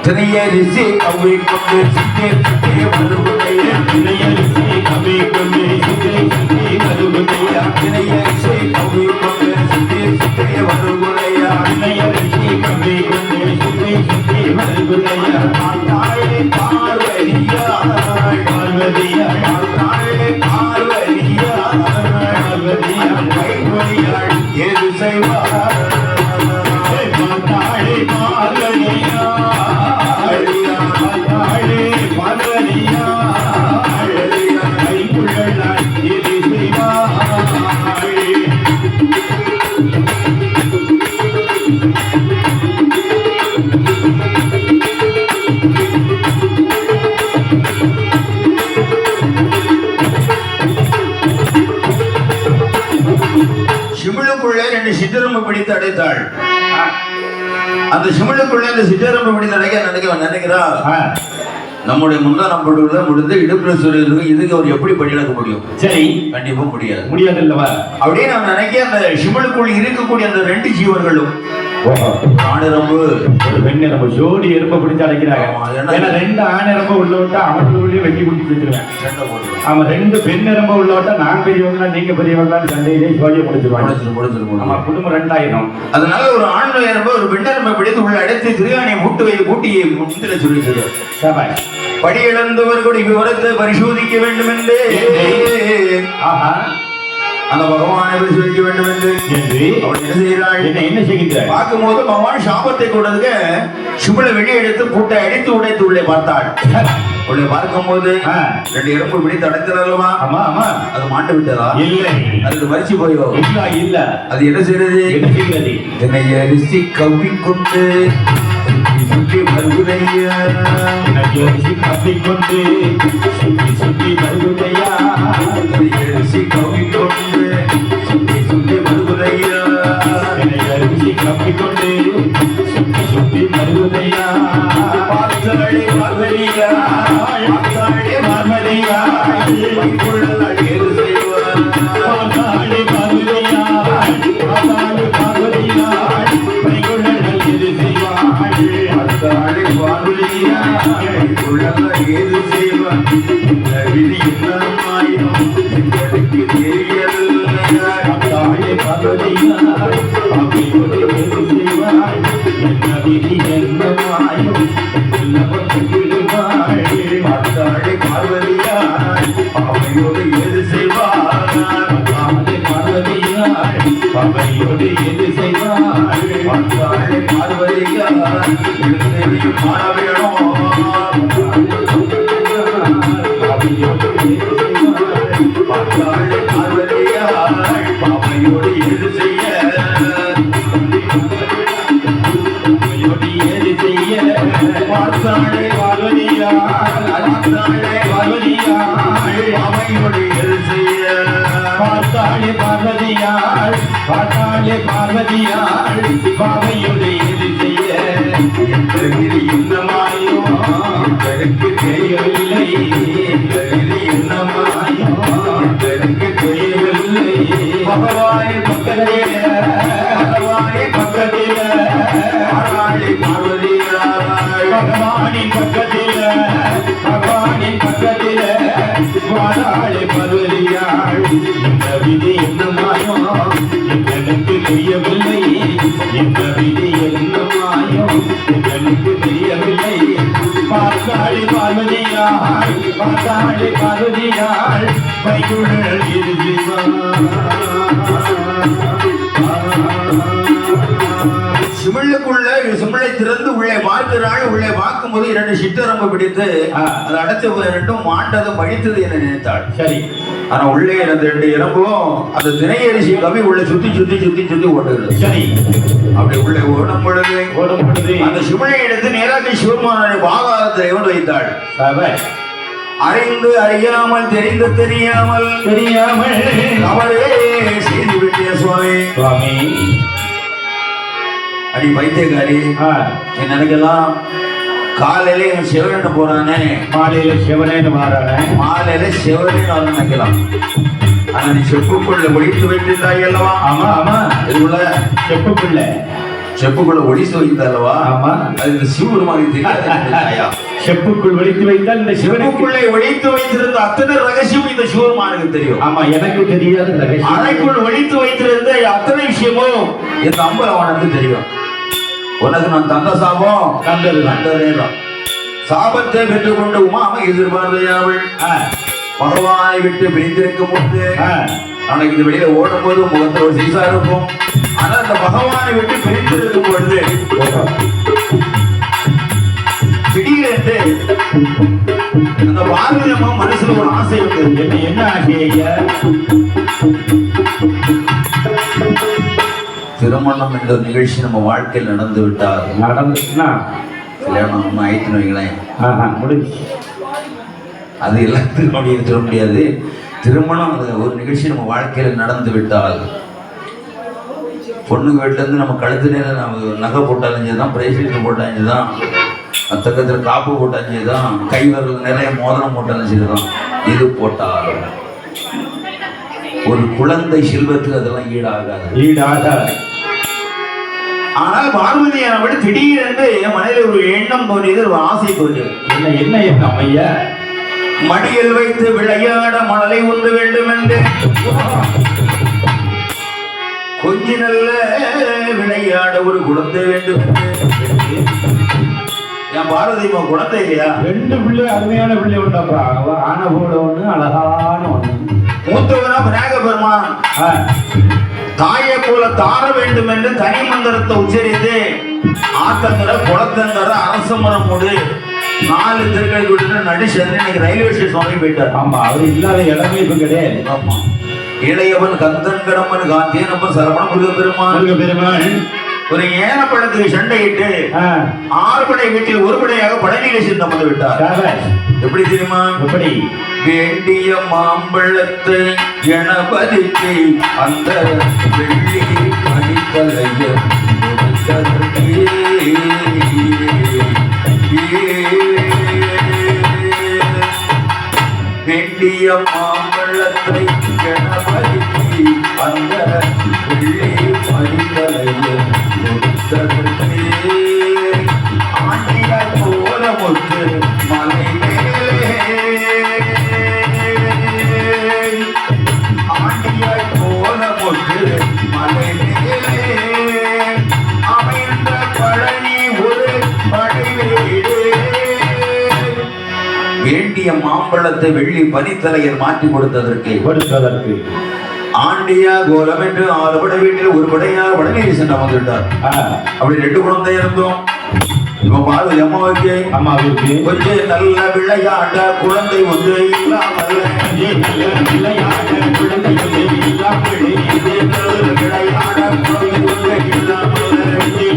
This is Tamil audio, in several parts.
திரையரிசி கவ்வை கொண்டு சித்தே சித்தே வருகுதையா திரையரிசி கவ்வை கொண்டு சித்தே சித்தே வருகுதையா திரையரிசி கவ்வை கொண்டு சித்தே சித்தே வருகுதையா திரையரிசி கவ்வை கொண்டு சித்தே சித்தே வருகுதையா தாயே பார்வதியா பார்வதியா தாயே பார்வதியா பார்வதியா கைவழியாள் ஏது செய்வார் சிமிழுக்குள்ளே ரெண்டு சிற்றரம்பு பிடித்து அடைத்தாள். அந்த சிமிழுக்குள்ளே இந்த சிற்றரம்பு பிடித்து அடைக்க நினைக்கிறான். நம்முடைய முந்தானம் படுவதை முடிந்து இடுப்புல சொல்லிருக்கு. இதுக்கு அவர் எப்படி படிக்க முடியும்? சரி, கண்டிப்பா முடியாது இல்லவா அப்படியே நான் நினைக்க அந்த சிமிழுக்குள் இருக்கக்கூடிய அந்த ரெண்டு ஜீவர்களும் ஆணிரம்பு ஒரு பெண்ணரம்பு ஜோடி எறும்பை பிடிச்சு அடைக்கிறாங்க. ஏன்னா ரெண்டு ஆணிரம்பு உள்ள விட்டா அவங்களுக்குள்ளேயே வெட்டி பிடிச்சி வச்சிருவேன். ஆமா, ரெண்டு பெண்ணரம்பு உள்ள விட்டா நான் பெரியவங்களா நீங்க பெரியவங்களா சண்டையிலே ஜோடியை முடிச்சிருவாங்க. ஆமா, குடும்பம் ரெண்டாயிரம். அதனால ஒரு ஆண் எறும்பு ஒரு பெண்ணரம்பை பிடித்து உள்ள அடைத்து திருகாணியை பூட்டியை முந்தில சொல்லிச்சது. படியிழந்தவர் கூட விவரத்தை பரிசோதிக்க வேண்டும் என்று அந்த பகவானை பரிசோதிக்க வேண்டும் என்று அவள் என்ன செய்கிறாள்? என்ன செய்கிறாள்? பார்க்கும் போது பகவான் சாபத்தை கொடுக்க சிமிழ வெளியே எடுத்து பூட்டை அடித்து உடைத்து உள்ளே பார்த்தாள். உள்ளே பார்க்கும் போது ரெண்டு எறும்பு பிடித்து அடைத்தல்லவா? ஆமா ஆமா. அது மாண்டு விட்டதா? இல்லை, அது மறிச்சு போயோ? இல்ல. அது என்ன செய்யறது? என்னை அரிசி கவ்விக்கொண்டு சுற்றி வருகுதையா அரிசி கவ்விக்கொண்டு சுற்றி வருகுதையா அரிசி கவ்விக்கொண்டு சுற்றி வருகுதையா அரிசி கவ்விக்கொண்டு சுற்றி வருகுதையா பார்த்தாளே பார்வதியா பார்த்தாளே பார்வதியா ஏது செய்வார் பார்த்தாளே பார்வதியா பார்த்தாளே பார்வதியா ஏது செய்வார் பார்த்தாளே பார்வதியா ஏது செய்வார் விதி என்னமாயும் எனக்கு தெரியவில்லை பார்த்தாளே பார்வதியா ஏது செய்வார் என்ன விதி என்னமாயும் பார்த்தாளே பார்வதியா அவையோடு எது செய்வார் பார்வதியா அவையோடு எது செய்வார் பார்த்தாளே பார்வதியா எழுந்தையும் மாற வேணும் அவையோடு எது செய்வார் பார்த்தாளே பார்வதியா அவையோடு எது செய்ய பார்த்தாளே பார்வதியா பார்த்தாளே பார்வதியா அவையோடு எது செய்ய பார்த்தாளே பார்வதியா பார்த்தாளே பார்வதியா அவையோடு எது செய்ய என்னமாயோ எனக்கு தெரியவில்லை என்னமாயோ எனக்கு தெரியவில்லை பகவானே பக்கத்தில பகவானே பக்கத்தில பார்வதியா பகவானின் பக்கத்தில பகவானின் பக்கத்தில வாழாளே பார்வதியாள் இந்த விதி என்னமாயோ எனக்கு தெரியவில்லை இந்த விதி என்னமாயோ எனக்கு தெரியவில்லை பார்த்தாளே பார்வதியாள் பார்த்தாளே பார்வதியாள் வைகுழல் இது சிமிழுக்குள்ள சிமிழை திறந்து உள்ளே பார்க்கிறாள். உள்ளே பார்க்கும் போது இரண்டு சிற்றரம்பு பிடித்து அது அடைத்து ரெண்டும் மாண்டதும் படித்தது என நினைத்தாள். சரி, ஆனா உள்ளே இருந்த ரெண்டு எறும்பும் அந்த திரையரிசி கவி உள்ள சுத்தி சுத்தி சுத்தி சுத்தி ஓடுகிறது. சரி, அப்படி உள்ளே ஓடும் பொழுது அந்த சிமிழை எடுத்து நேராக சிவருமானை பாகாரத்தை வைத்தாள். அறிந்து அறியாமல் தெரிந்து தெரியாமல் அவரே செய்து விட்டிய சுவாமி அடி பைத்தியக்காரி, என் நினைக்கலாம் காலையில இவன் சிவரன்னு போறானே, மாலையில சிவனேன்னு மாறானே, மாலையில சிவனேன்னு அவன் நினைக்கலாம். ஆனா நீ செப்புக்குள்ள ஒழித்து வைத்திருந்தாய் அல்லவா? ஆமா ஆமா, இது உள்ள செப்புக்குள்ள செப்புக்குள்ள ஒளித்து வைத்தாலவா? ஆமா, அது இந்த சிவபெருமானுக்கு தெரியாது. செப்புக்குள் ஒளித்து வைத்தால் இந்த சிவனுக்குள்ளே ஒளித்து வைத்திருந்த அத்தனை ரகசியம் இந்த சிவபெருமானுக்கு தெரியும். ஆமா, எனக்கு தெரியாது ரகசியம். அறைக்குள் ஒளித்து வைத்திருந்த அத்தனை விஷயமும் இந்த அம்பலவானுக்கு தெரியும். உனக்கு நான் தந்த சாபம் தந்ததேதான். சாபத்தை பெற்றுக்கொண்டு உமாமை எதிர்பார்த்தையாவள் பகவானை விட்டு பிரிந்திருக்கும் போது நாளைக்கு இது வெளியில ஓடும் போது முகத்தில் ஒரு சீசா இருக்கும். ஆனா அந்த பகவானை விட்டு பிரிந்திருக்கும் பொழுது திடீரென்று அந்த பார்வதி அம்மா மனசுல ஒரு ஆசை வந்தது. என்ன ஆசை ஐயா? திருமணம் என்ற நிகழ்ச்சி நம்ம வாழ்க்கையில் நடந்து விட்டால் நடந்துச்சுன்னா கல்யாணம் ஒன்றும் ஆயிடுச்சுன்னு வைங்களேன், முடிஞ்சு. அது எல்லாத்துக்கும் அப்படி சொல்ல முடியாது. திருமணம் அது ஒரு நிகழ்ச்சி நம்ம வாழ்க்கையில் நடந்து விட்டால் பொண்ணுங்க வீட்டிலேருந்து நம்ம கழுத்து நேரம் நம்ம நகை போட்டாலும் தான், பிரேஸ்லெட் போட்டாலும் தான், அத்தக்கத்தில் காப்பு போட்டாலும் தான், கை வரல் நிறைய மோதிரம் போட்டாலும் தான். இது போட்டால் ஒரு குழந்தை செல்வத்துக்கு அதெல்லாம் ஈடாகாது. ஆனால் பார்வதியானவள் திடீரென்று என் மனையில ஒரு எண்ணம் தோன்றியது, ஒரு ஆசை தோன்றியது. என்ன எண்ணம் ஐயா? மடியில் வைத்து விளையாட மணலை உண்டு வேண்டும் என்று, கொஞ்ச நல்ல விளையாட ஒரு குழந்தை வேண்டும். என் பார்வதி குழந்தை இல்லையா? 2 பிள்ளை, அருமையான பிள்ளை உண்டாப்பா. ஆன போல ஒண்ணு, அழகான ஒண்ணு. மூத்தவனா விநாயக பெருமான் தாயை போல தார வேண்டும் என்று தனி மந்திரத்தை உச்சரித்து ஆத்தங்கர குளத்தங்கர அரச மரம் மூடு 4 திருக்கை விட்டு நடிச்சது இன்னைக்கு ரயில்வே ஸ்டேஷன் வரைக்கும் போயிட்டார். ஆமா, அவர் இல்லாத இடமே இப்ப கிடையாது. ஆமா, இளையவன் கந்தன் கடம்பன் காந்தியன் அப்ப சரவண முருகப்பெருமான் ஒரு ஏனப்பழத்துக்கு சண்டையிட்டு 6 படை வீட்டில் ஒரு படையாக பழனியில சிந்தம் வந்து விட்டார். எப்படி தெரியுமா? எப்படி? வேண்டிய மாம்பழத்தை கணபதிக்கு அந்த வெள்ளி மணிக்கலைய வேண்டிய மாம்பழத்தை கணபதிக்கு அந்த வெள்ளி மணிக்கலைய ஆண்டிய போல முத்து மலை ஆண்டியாய் போல முத்து மலை மேலே அமைந்த பழனி ஒரு படைவீடு. வேண்டிய மாம்பழத்தை வெள்ளி பனித்தலையர் மாற்றி கொடுத்ததற்கு ஆண்டியா கோலம் என்று 6 படை வீட்டில் ஒரு படையாக பழனியில் சென்று வந்துவிட்டார். அப்படி 2 குழந்தை இருந்தோம். இப்ப பார்வதி அம்மாவுக்கு கொஞ்சம் நல்ல விளையாட குழந்தை ஒன்று இல்லாமல் விளையாட குழந்தை ஒன்று இல்லாமல் விளையாட குழந்தை ஒன்று இல்லாமல்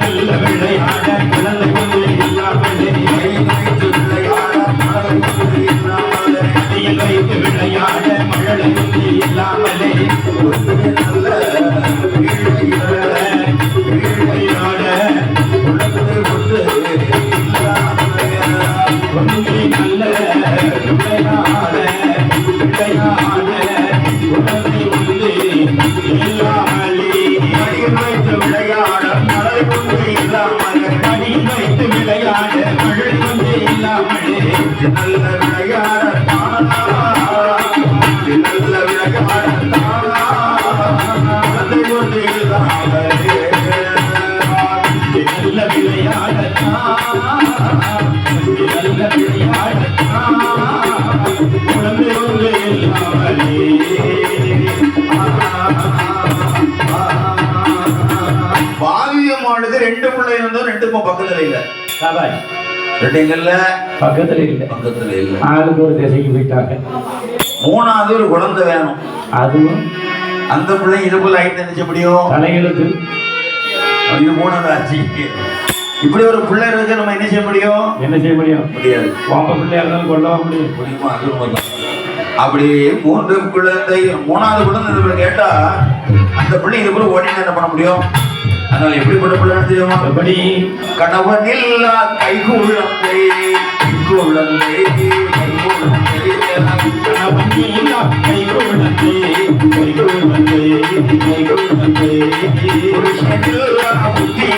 நல்ல விளையாட குழந்தை ஒன்று இல்லாமல் விளையாட மழை ஒன்று இல்லாமல் வைத்து விளையாட மழை ஒன்று இல்லாமலே நல்ல விளையாட குழந்தை ஒன்று ஒன்றை நல்ல விளையாட குழந்தை ஒன்று இல்லாமலே வைத்து விளையாட மழை ஒன்று இல்லாமல் மணி வைத்து விளையாட மழை ஒன்று இல்லாமலே நல்ல விளையாட நல்ல விளையாட குழந்தை ஒன்று இல்லாமலே நல்ல விளையாட நல்ல விளையாட குழந்தை ஒன்று இல்லாமலே. பாவியமானது 2 பிள்ளை இருந்தோம், 2க்கும் பக்கத்துல இல்ல. 2 எங்கல்ல பக்கத்துல இல்ல. ஆளுக்கு ஒரு திசைக்கு போயிட்டாங்க. 3வது ஒரு குழந்தை வேணும். அதுவும் அந்த பிள்ளை இதுக்குள்ள ஆயிட்டு நினைச்ச முடியும் தலைகளுக்கு. இது 3வது ஆச்சு. இப்படி ஒரு பிள்ளை இருக்கு, நம்ம என்ன செய்ய முடியும்? முடியாது. உங்க பிள்ளையா இருந்தாலும் கொள்ளவா முடியுமா? அது உண்மைதான். அப்படி 3 குழந்தை 3வது குழந்தை கேட்டா அந்த பிள்ளை இதுக்குள்ள ஓடினா என்ன பண்ண முடியும்? அதனால எப்படிப்பட்ட பிள்ளை தெரியுமா? எப்படி? கணவன் இல்லா கைகுழந்தை கைகுழந்தை புருஷன் புத்தி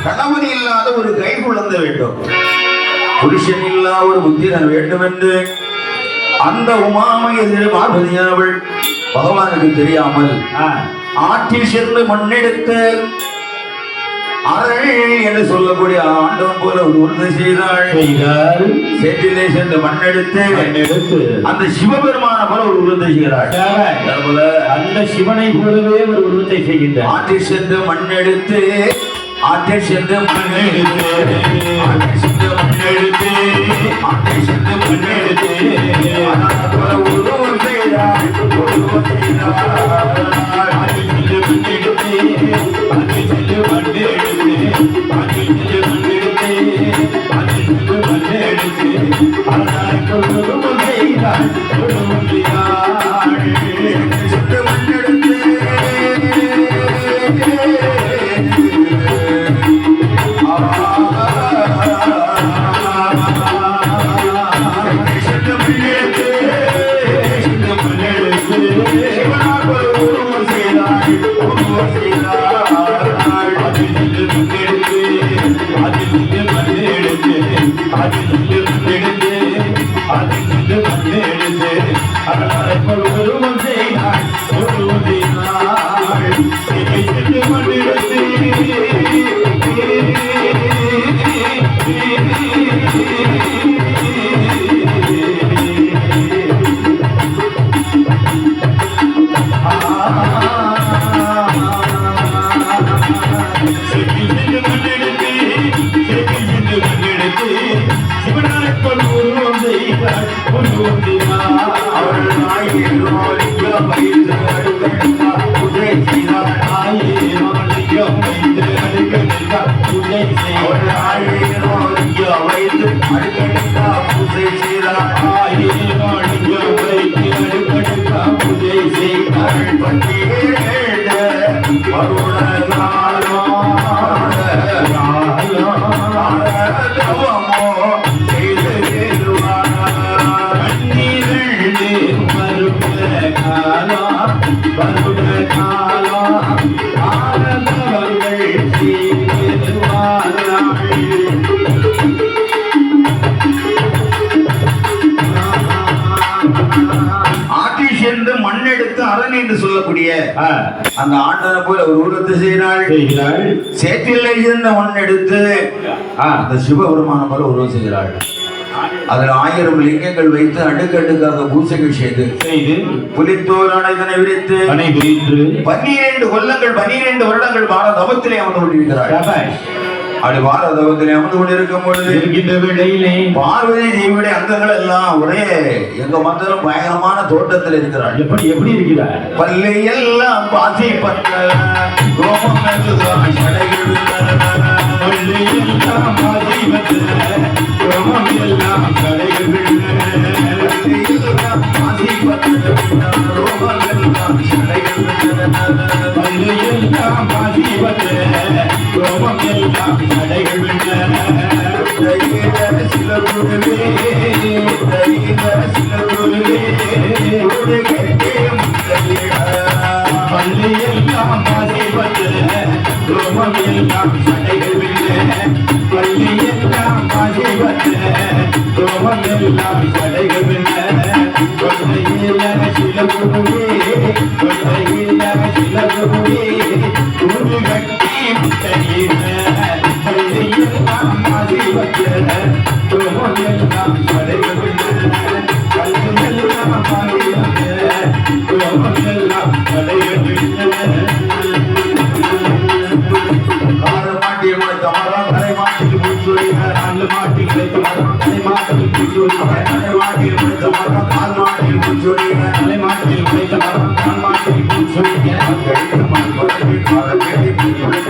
கணவன் இல்லாத ஒரு கை குழந்தை வேண்டும், புருஷன் இல்லாத ஒரு புத்திரன் வேண்டும் என்று அந்த உமாமகேஸ்வரி பார்வதியானவள் பகவானுக்கு தெரியாமல் ஆற்றில் சென்று மண்ணெடுத்து அரண் என்று சொல்லக்கூடிய ஆண்டவன் போல ஒரு உறுதி செய்தாள். சேற்றிலே சென்று மண்ணெடுத்து அந்த சிவபெருமான போல ஒரு உறுதி செய்கிறாள். அந்த சிவனை போலவே ஒரு உருவத்தை செய்கின்றார். ஆற்றில் சென்று மண்ணெடுத்து ஆற்றில் சென்று மண்ணெடுத்து ஆற்றில் சென்று மண்ணெடுத்து ஆற்றில் சென்று மண்ணெடுத்து உருவம் செய்தாள். உருவம் செய்தாள். ஆற்றில் சென்று மண்ணெடுத்து ஆற்றில் சென்று மண்ணெடுத்து ஆற்றில் சென்று மண்ணெடுத்து ஆற்றில் சென்று மண்ணெடுத்து உருவம் செய்தாள். உருவம் செய்தாள். சென்று மண்ணெடுத்து சொல்லக்கூடிய அந்த ஆண்டவனை போல ஒரு உருவத்தை செய்கிறாள். சேற்றில் இருந்த மண் எடுத்து அந்த சிவபெருமான போல உருவம் செய்கிறாள். அதில் 1000 லிங்கங்கள் வைத்து அடுக்கடுக்காக பூசைகள் செய்து புலித்தோரான இதனை விரித்து 12 கொல்லங்கள் 12 வருடங்கள் பார தவத்திலே அமர்ந்து கொண்டிருக்கிறாள். அப்படி பார தவத்திலே அமர்ந்து கொண்டிருக்கும் பொழுது இருக்கின்ற வேளையிலே பார்வதி தேவியுடைய அங்கங்கள் எல்லாம் ஒரே எங்க மந்திரம் பயங்கரமான தோட்டத்தில் இருக்கிறாள். எப்படி எப்படி இருக்கிறார்? பல்லை எல்லாம் பாசி பற்ற பள்ளியெல்லாம் எல்லாம் தடைகள் என்ன கொள்ளையில சிலகுருவே கொள்ளையில சிலகுருவே தூது கட்டி முட்டையின கொள்ளையெல்லாம் ஆதிவத்தின எல்லாம் தடைகள் என்ன கல்வியெல்லாம் ஆதிவத்தின எல்லாம் தடைகள் என்ன மாட்டியை முடித்த மரம் தலை மாட்டிக்கு பூச்சொலிகள் நாலு மாட்டி கிடைத்த மரம் தலை மாட்டில் பூச்சொலிகள் தலை மாட்டியில் முடித்த மரம் கால் மாட்டியில் பூச்சொலிகள் தலை மாட்டில் கிடைத்த மரம் கால் மாட்டில் பூச்சொலிகள் கிடைத்த மண்